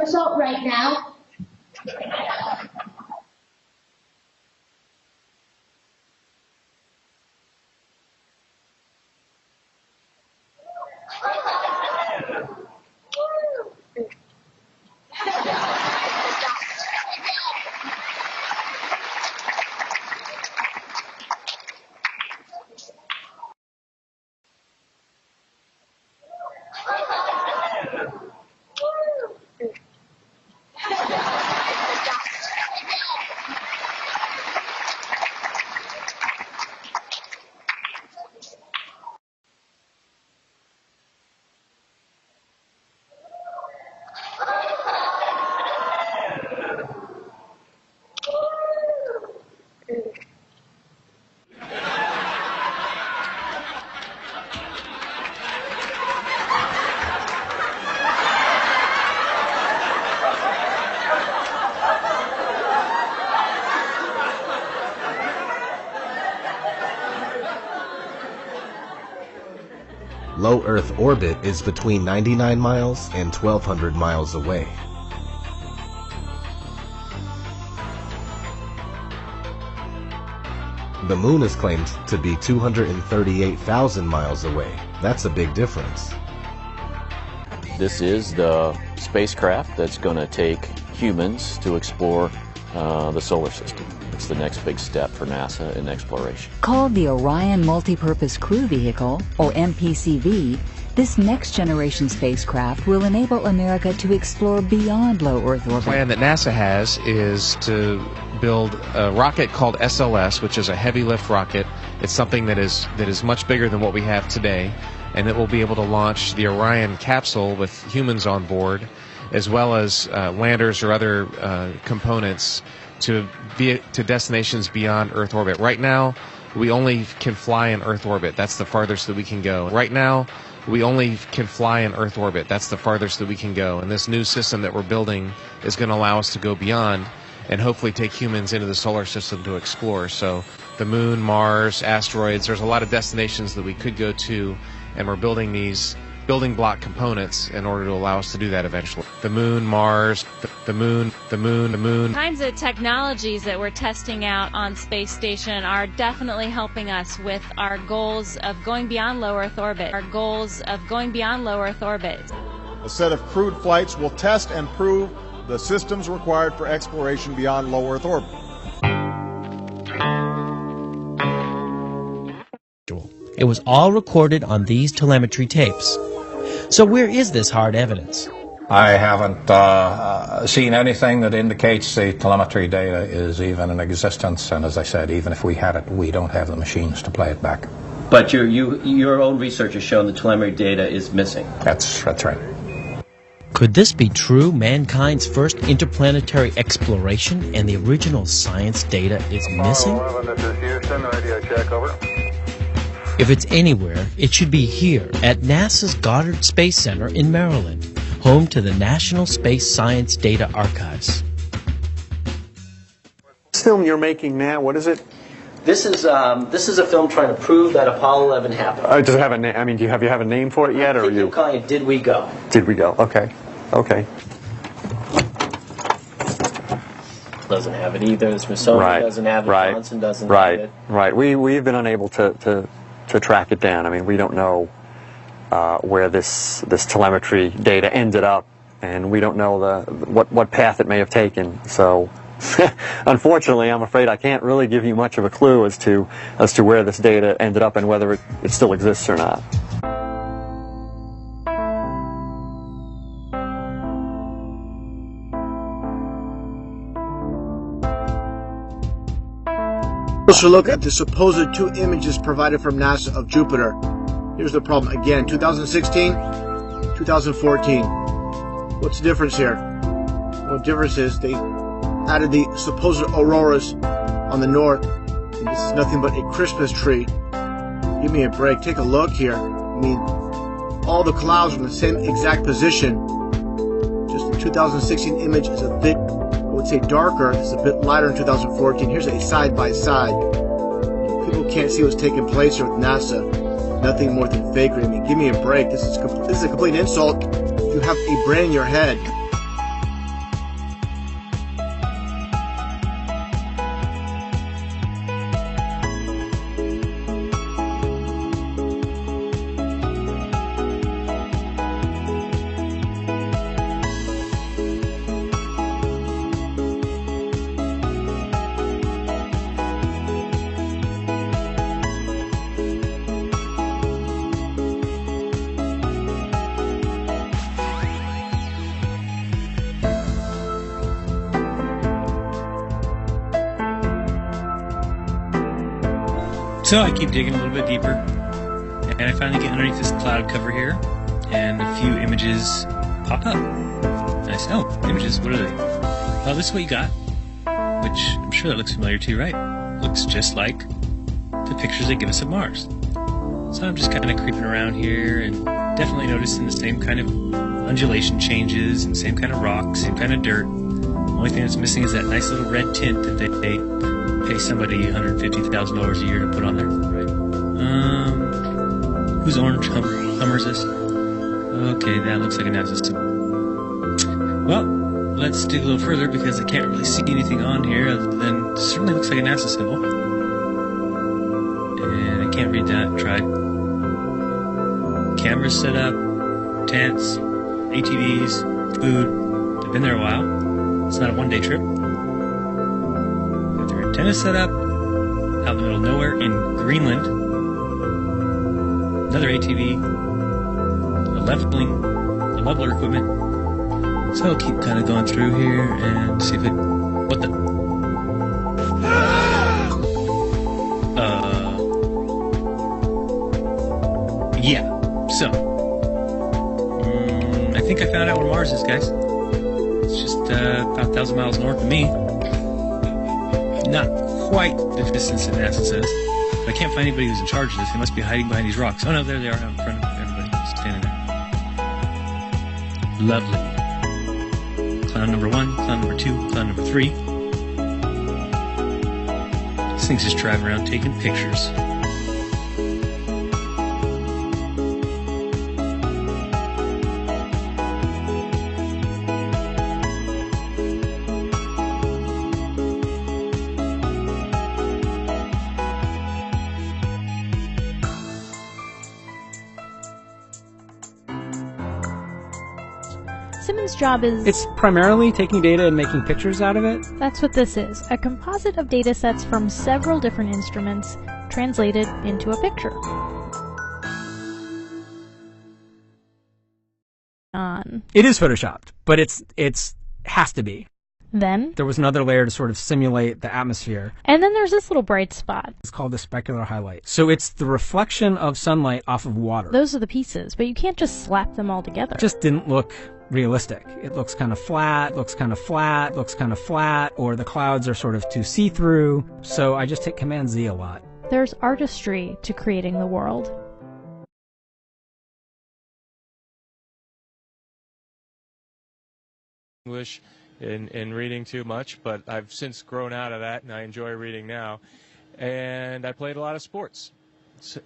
result right now. Low Earth orbit is between 99 miles and 1,200 miles away. The moon is claimed to be 238,000 miles away. That's a big difference. This is the spacecraft that's going to take humans to explore the solar system. It's the next big step for NASA in exploration. Called the Orion Multipurpose Crew Vehicle, or MPCV, this next-generation spacecraft will enable America to explore beyond low Earth orbit. The plan that NASA has is to build a rocket called SLS, which is a heavy lift rocket. It's something that is much bigger than what we have today, and it will be able to launch the Orion capsule with humans on board, as well as landers or other components to destinations beyond Earth orbit. Right now, we only can fly in Earth orbit. That's the farthest that we can go. Right now, we only can fly in Earth orbit. That's the farthest that we can go. And this new system that we're building is going to allow us to go beyond and hopefully take humans into the solar system to explore. So the moon, Mars, asteroids, there's a lot of destinations that we could go to, and we're building these building block components in order to allow us to do that eventually. The moon, Mars, the moon. The kinds of technologies that we're testing out on Space Station are definitely helping us with our goals of going beyond low Earth orbit. A set of crewed flights will test and prove the systems required for exploration beyond low Earth orbit. It was all recorded on these telemetry tapes. So where is this hard evidence? I haven't seen anything that indicates the telemetry data is even in existence, and as I said, even if we had it, we don't have the machines to play it back. But your own research has shown the telemetry data is missing. That's right. Could this be true? Mankind's first interplanetary exploration and the original science data is missing? Apollo 11, this is Houston. Radio check, over. If it's anywhere, it should be here at NASA's Goddard Space Center in Maryland, home to the National Space Science Data Archives. This film you're making now, what is it? This is a film trying to prove that Apollo 11 happened. Does it have a name? I mean, do you have a name for it yet, or I'm calling it Did We Go? Did we go? Okay. Doesn't have it either. The Smithsonian doesn't have it. Johnson doesn't have it. Right. We've been unable to track it down. I mean, we don't know where this telemetry data ended up, and we don't know what path it may have taken. So, unfortunately, I'm afraid I can't really give you much of a clue as to where this data ended up and whether it still exists or not. Closer look at the supposed two images provided from NASA of Jupiter. Here's the problem again, 2016, 2014. What's the difference here? Well, the difference is they added the supposed auroras on the north, and this is nothing but a Christmas tree. Give me a break, take a look here. I mean, all the clouds are in the same exact position. Just the 2016 image is a bit, I would say, darker. It's a bit lighter in 2014. Here's a side-by-side. People can't see what's taking place here with NASA. Nothing more than fakery. I mean, give me a break. This is a complete insult if you have a brain in your head. So I keep digging a little bit deeper, and I finally get underneath this cloud cover here, and a few images pop up. And I say, oh, images, what are they? Well, this is what you got, which I'm sure that looks familiar to you, right? Looks just like the pictures they give us of Mars. So I'm just kind of creeping around here and definitely noticing the same kind of undulation changes and same kind of rock, same kind of dirt. The only thing that's missing is that nice little red tint that they pay somebody $150,000 a year to put on there, right? Whose orange Hummer is this? Okay, that looks like a NASA symbol. Well, let's dig a little further because I can't really see anything on here other than it certainly looks like a NASA symbol. And I can't read that. Tried. Cameras set up, tents, ATVs, food. They've been there a while. It's not a one-day trip. Got their antennas set up out in the middle of nowhere in Greenland. Another ATV, a leveler equipment. So I'll keep kind of going through here and see if it. What the? Yeah. So I think I found out where Mars is, guys. It's just about 1,000 miles north of me. Not quite the distance that NASA says. But I can't find anybody who's in charge of this. They must be hiding behind these rocks. Oh no, there they are out in front of everybody. Just standing there. Lovely. Cloud number 1, cloud number 2, cloud number 3. This thing's just driving around taking pictures. Simmons' job is... It's primarily taking data and making pictures out of it. That's what this is. A composite of data sets from several different instruments translated into a picture. It is photoshopped, but it's has to be. Then there was another layer to sort of simulate the atmosphere. And then there's this little bright spot. It's called the specular highlight. So it's the reflection of sunlight off of water. Those are the pieces, but you can't just slap them all together. It just didn't look realistic. It looks kind of flat, looks kind of flat, looks kind of flat, or the clouds are sort of too see-through. So I just hit Command Z a lot. There's artistry to creating the world. English in reading too much, but I've since grown out of that and I enjoy reading now. And I played a lot of sports.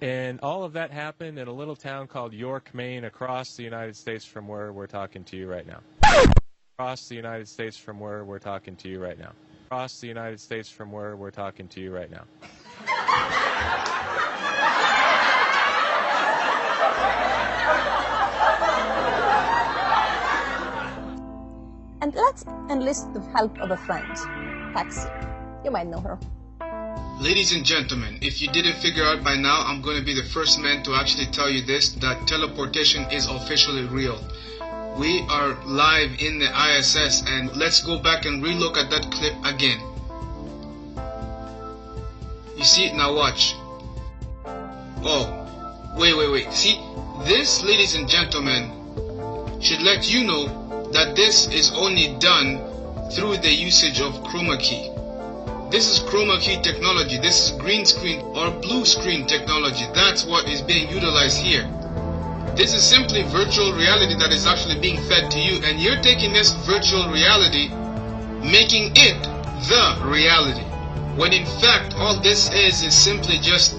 And all of that happened in a little town called York, Maine, across the United States from where we're talking to you right now. Across the United States from where we're talking to you right now. Across the United States from where we're talking to you right now. And let's enlist the help of a friend, Taxi. You might know her. Ladies and gentlemen, if you didn't figure out by now, I'm going to be the first man to actually tell you this, that teleportation is officially real. We are live in the ISS, and let's go back and relook at that clip again. You see it? Now watch. Oh, wait. See, this, ladies and gentlemen, should let you know that this is only done through the usage of chroma key. This is chroma key technology. This is green screen or blue screen technology. That's what is being utilized here. This is simply virtual reality that is actually being fed to you, and you're taking this virtual reality, making it the reality. When in fact all this is simply just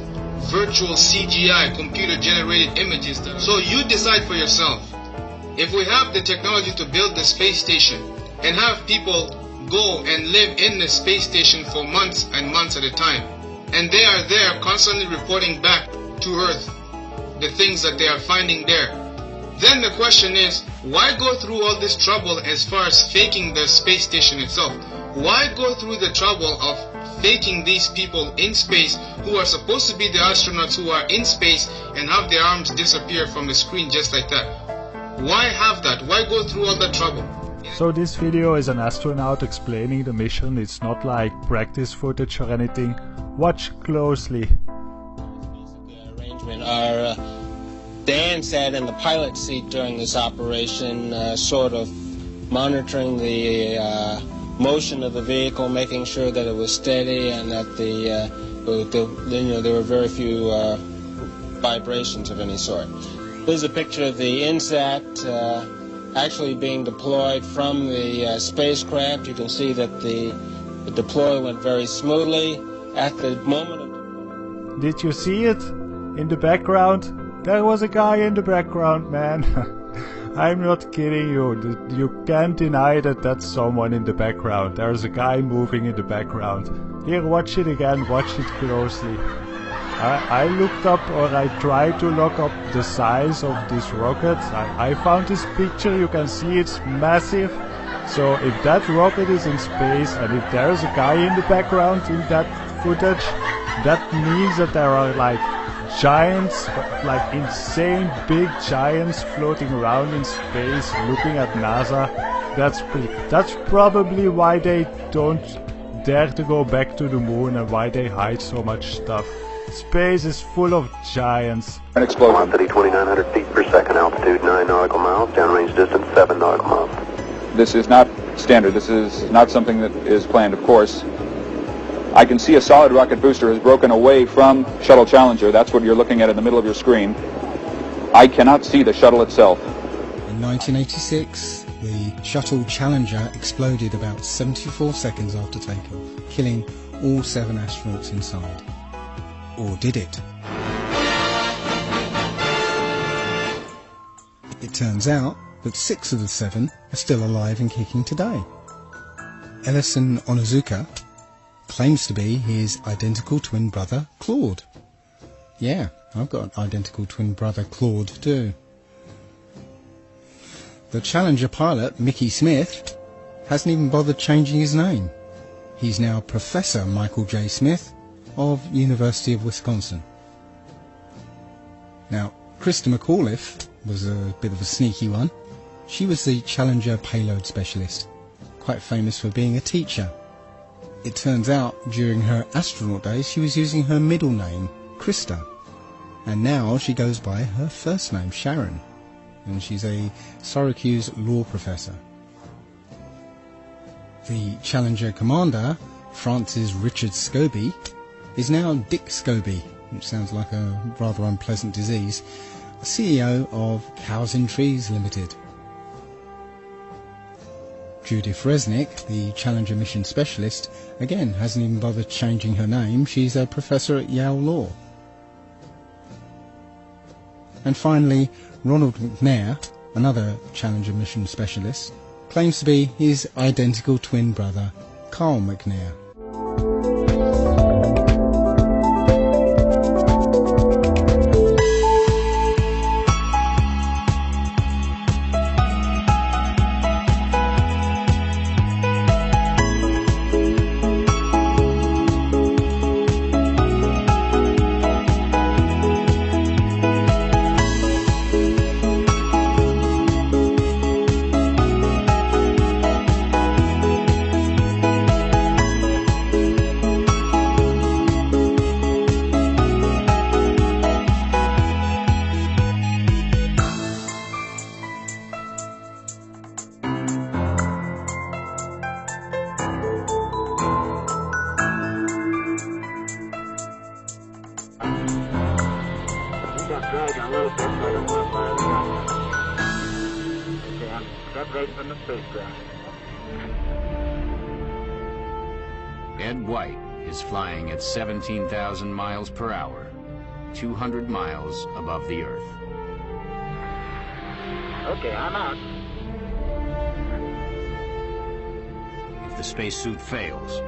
virtual CGI, computer generated images. So you decide for yourself. If we have the technology to build the space station and have people go and live in the space station for months and months at a time, and they are there constantly reporting back to Earth the things that they are finding there, then the question is, why go through all this trouble as far as faking the space station itself? Why go through the trouble of faking these people in space who are supposed to be the astronauts who are in space and have their arms disappear from the screen just like that? Why have that? Why go through all that trouble? So this video is an astronaut explaining the mission. It's not like practice footage or anything. Watch closely. sat in the pilot seat during this operation, sort of monitoring the motion of the vehicle, making sure that it was steady and that there were very few vibrations of any sort. Here's a picture of the INSAT actually being deployed from the spacecraft. You can see that the deploy went very smoothly. At the moment of... Did you see it? In the background? There was a guy in the background, man. I'm not kidding you. You can't deny that that's someone in the background. There's a guy moving in the background. Here, watch it again. Watch it closely. I looked up, or I tried to look up the size of this rocket. I found this picture. You can see it's massive. So if that rocket is in space and if there's a guy in the background in that footage, that means that there are like giants, like insane big giants floating around in space looking at NASA. That's probably why they don't dare to go back to the moon and why they hide so much stuff. Space is full of giants. An explosion. Velocity 2,900 feet per second, altitude 9 nautical miles, downrange distance 7 nautical miles. This is not standard. This is not something that is planned, of course. I can see a solid rocket booster has broken away from Shuttle Challenger. That's what you're looking at in the middle of your screen. I cannot see the shuttle itself. In 1986, the Shuttle Challenger exploded about 74 seconds after takeoff, killing all 7 astronauts inside. Or did it? It turns out that 6 of the 7 are still alive and kicking today. Ellison Onizuka claims to be his identical twin brother, Claude. Yeah, I've got an identical twin brother, Claude, too. The Challenger pilot, Mickey Smith, hasn't even bothered changing his name. He's now Professor Michael J. Smith of University of Wisconsin. Now, Krista McAuliffe was a bit of a sneaky one. She was the Challenger payload specialist, quite famous for being a teacher. It turns out during her astronaut days she was using her middle name, Krista, and now she goes by her first name, Sharon, and she's a Syracuse law professor. The Challenger commander, Francis Richard Scobie, is now Dick Scobie, which sounds like a rather unpleasant disease, CEO of Cows in Trees Limited. Judith Resnick, the Challenger mission specialist, again hasn't even bothered changing her name. She's a professor at Yale Law. And finally, Ronald McNair, another Challenger mission specialist, claims to be his identical twin brother, Carl McNair. Ed White is flying at 17,000 miles per hour, 200 miles above the Earth. Okay, I'm out. If the spacesuit fails,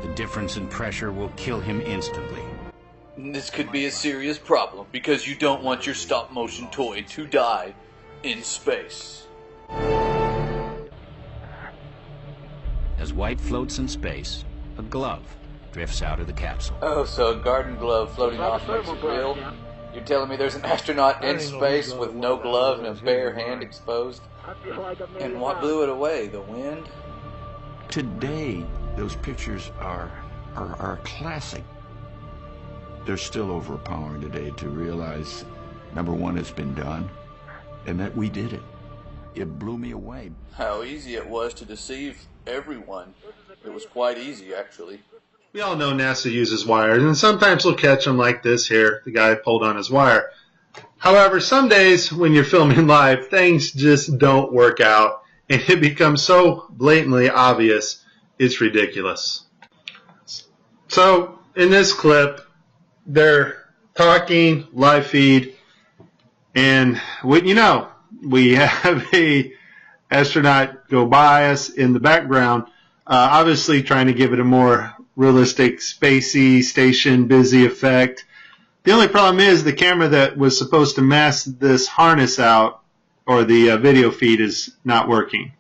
the difference in pressure will kill him instantly. This could be a serious problem because you don't want your stop-motion toy to die in space. As White floats in space, a glove drifts out of the capsule. Oh, so a garden glove floating off makes it real? You're telling me there's an astronaut in space with no glove and a bare hand exposed? And what blew it away? The wind? Today, those pictures are classic. They're still overpowering today to realize number one, it's been done, and that we did it. It blew me away. How easy it was to deceive everyone. It was quite easy, actually. We all know NASA uses wires, and sometimes we'll catch them like this here. The guy pulled on his wire. However, some days when you're filming live, things just don't work out, and it becomes so blatantly obvious, it's ridiculous. So, in this clip, they're talking, live feed, and wouldn't you know, we have a astronaut go by us in the background, obviously trying to give it a more realistic, spacey, station, busy effect. The only problem is the camera that was supposed to mask this harness out, or the video feed, is not working.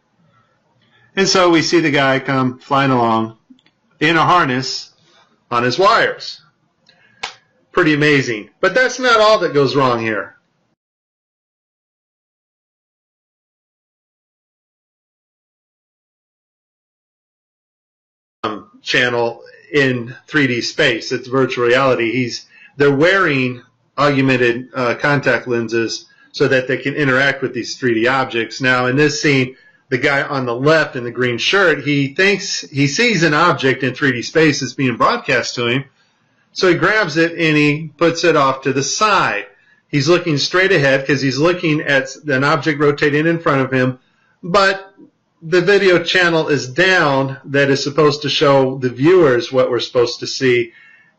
And so we see the guy come flying along in a harness on his wires. Pretty amazing. But that's not all that goes wrong here. Channel in 3D space. It's virtual reality. They're wearing augmented contact lenses so that they can interact with these 3D objects. Now, in this scene, the guy on the left in the green shirt, he thinks he sees an object in 3D space that's being broadcast to him, so he grabs it and he puts it off to the side. He's looking straight ahead because he's looking at an object rotating in front of him, but the video channel is down that is supposed to show the viewers what we're supposed to see,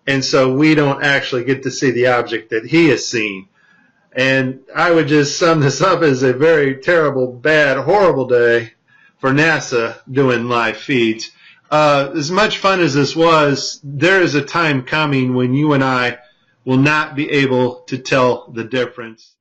and so we don't actually get to see the object that he is seeing. And I would just sum this up as a very terrible, bad, horrible day for NASA doing live feeds. As much fun as this was, there is a time coming when you and I will not be able to tell the difference.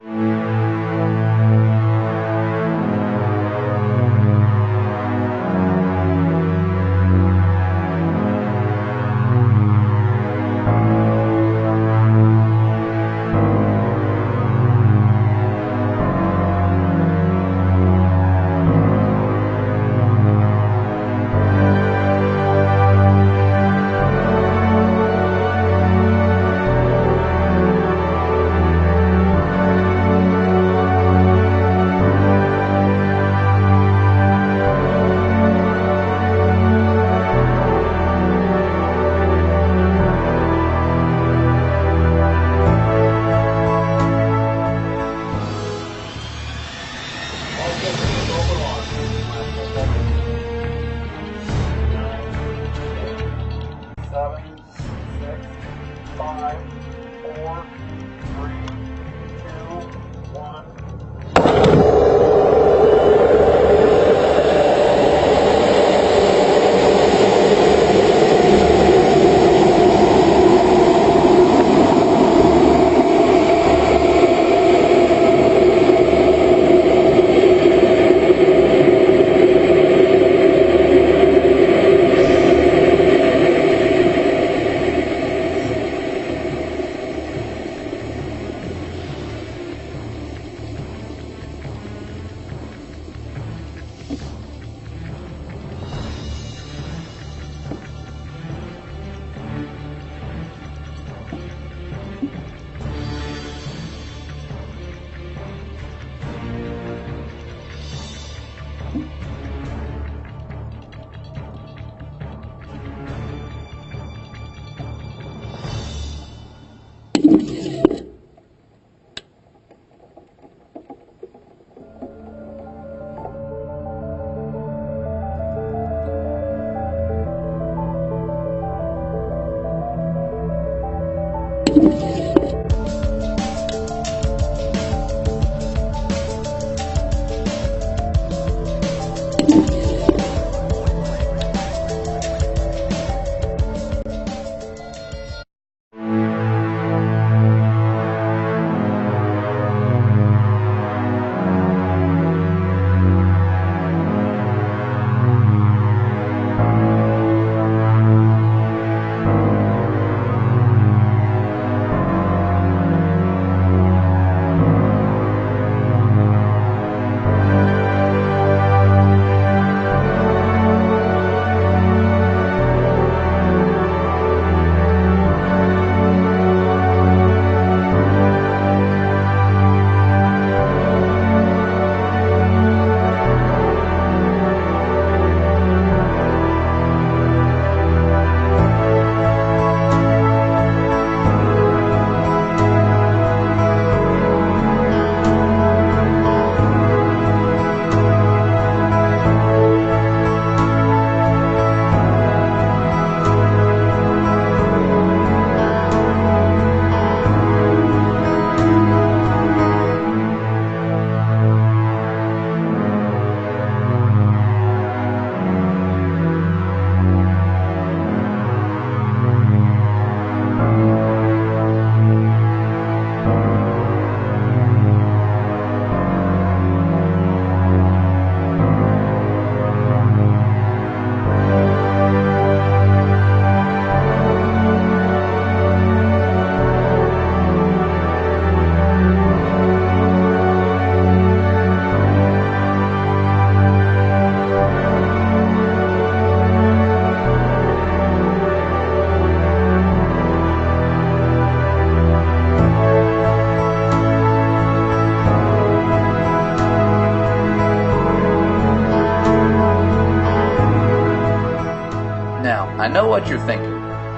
I know what you're thinking.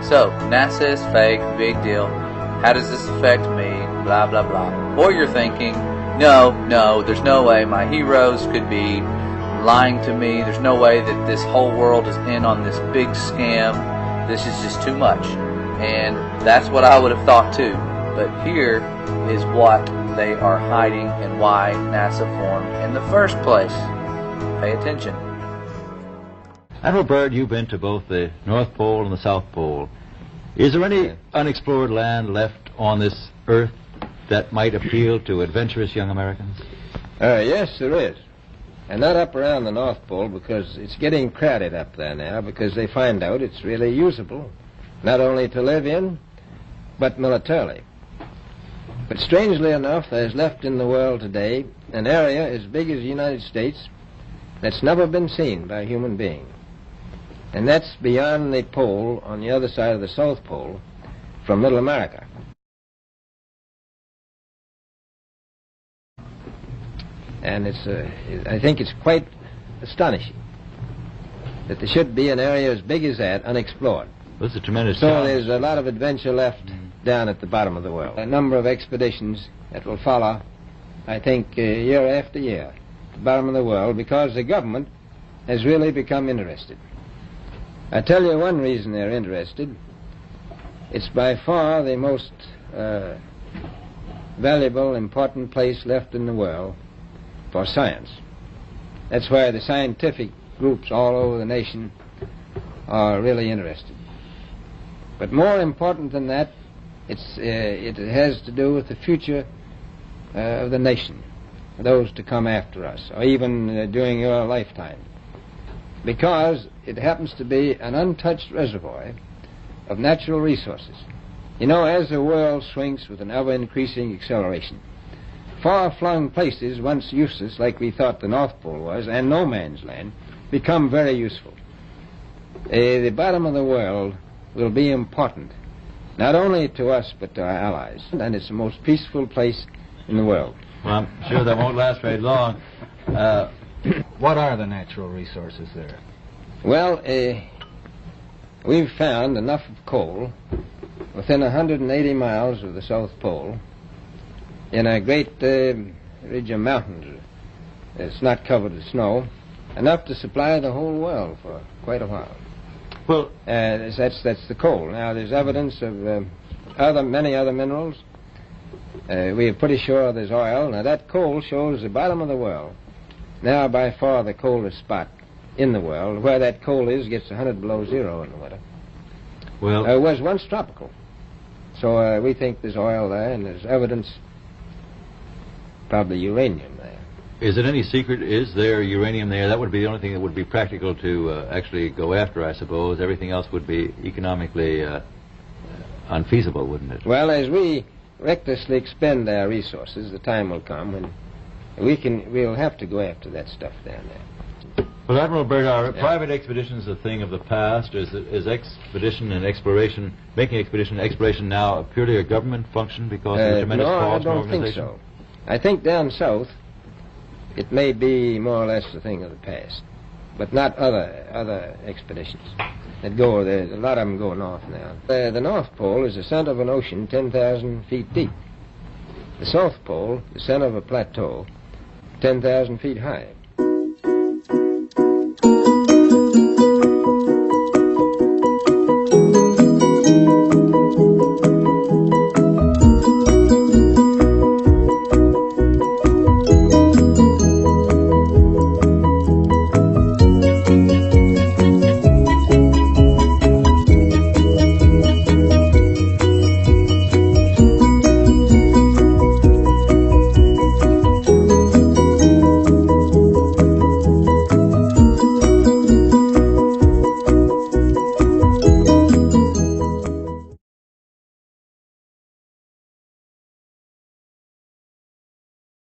So, NASA is fake, big deal. How does this affect me? Blah, blah, blah. Or you're thinking, no, there's no way my heroes could be lying to me. There's no way that this whole world is in on this big scam. This is just too much. And that's what I would have thought too. But here is what they are hiding and why NASA formed in the first place. Pay attention. Admiral Byrd, you've been to both the North Pole and the South Pole. Is there any unexplored land left on this Earth that might appeal to adventurous young Americans? Yes, there is. And not up around the North Pole, because it's getting crowded up there now, because they find out it's really usable, not only to live in, but militarily. But strangely enough, there's left in the world today an area as big as the United States that's never been seen by a human being. And that's beyond the pole on the other side of the South Pole from Middle America. And I think it's quite astonishing that there should be an area as big as that unexplored. That's a tremendous So challenge. there's a lot of adventure left down at the bottom of the world. A number of expeditions that will follow, I think, year after year, at the bottom of the world, because the government has really become interested. I tell you one reason they're interested. It's by far the most valuable, important place left in the world for science. That's why the scientific groups all over the nation are really interested. But more important than that, it has to do with the future of the nation, those to come after us, or even during your lifetime. Because it happens to be an untouched reservoir of natural resources. You know, as the world shrinks with an ever-increasing acceleration, far-flung places, once useless, like we thought the North Pole was, and no man's land, become very useful. The bottom of the world will be important, not only to us, but to our allies. And it's the most peaceful place in the world. Well, I'm sure that won't last very long. What are the natural resources there? Well, we've found enough of coal within 180 miles of the South Pole in a great ridge of mountains. It's not covered with snow, enough to supply the whole world for quite a while. Well, that's the coal. Now, there's evidence of many other minerals. We are pretty sure there's oil. Now, that coal shows the bottom of the world. Now, by far the coldest spot in the world. Where that coal is gets 100 below zero in the winter. Well, it was once tropical. So we think there's oil there, and there's evidence, probably uranium there. Is it any secret? Is there uranium there? That would be the only thing that would be practical to actually go after, I suppose. Everything else would be economically unfeasible, wouldn't it? Well, as we recklessly expend our resources, the time will come when we'll have to go after that stuff down there. Well, Admiral Byrd, are private expeditions a thing of the past? Is expedition and exploration, making expedition and exploration now purely a government function because of the tremendous cost No, I and don't think organization? so. I think down south it may be more or less a thing of the past, but not other expeditions that go there. A lot of them go north now. The North Pole is the center of an ocean 10,000 feet deep. The South Pole, the center of a plateau 10,000 feet high.